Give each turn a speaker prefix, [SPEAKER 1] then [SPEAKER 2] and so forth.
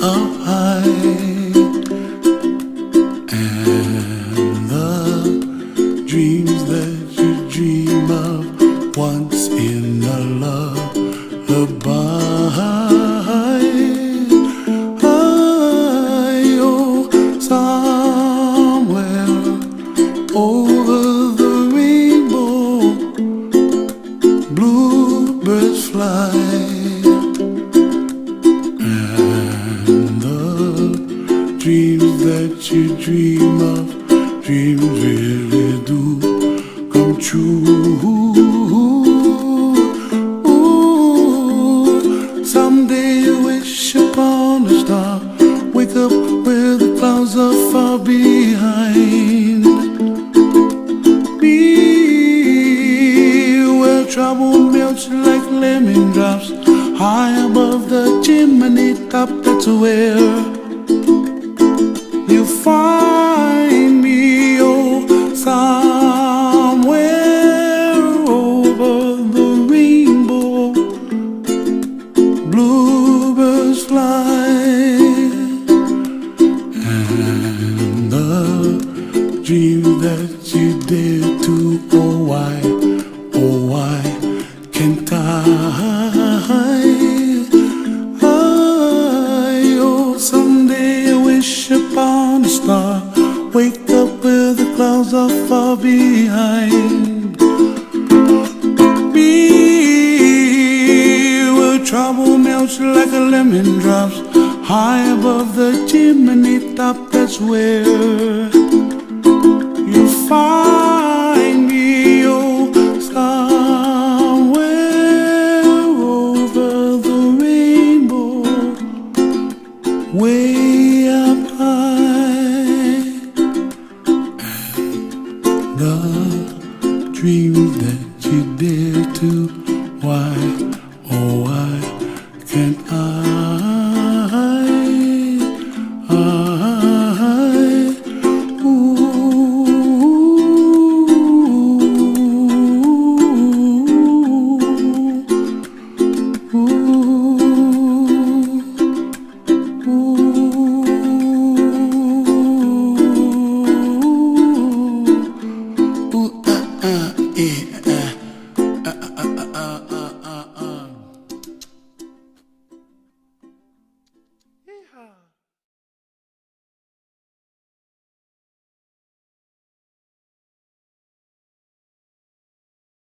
[SPEAKER 1] up high, and the dreams that you dream of once in a lullaby. Somewhere over the rainbow, bluebirds fly, and the dreams that you dream of, dreams really do come true. Ooh, someday you wish upon a star, wake up where the clouds are far behind. Be where trouble melts like lemon drops, high above the chimney top. That's where you find me. Oh, somewhere over the rainbow, bluebirds fly, and the dream that you dare to, oh why can't I? Oh, someday I wish upon a star, wake up where the clouds are far behind. Be where trouble melts like a lemon drops, high above the chimney top. That's where you find me. Oh, somewhere over the rainbow, way up high, and the dreams that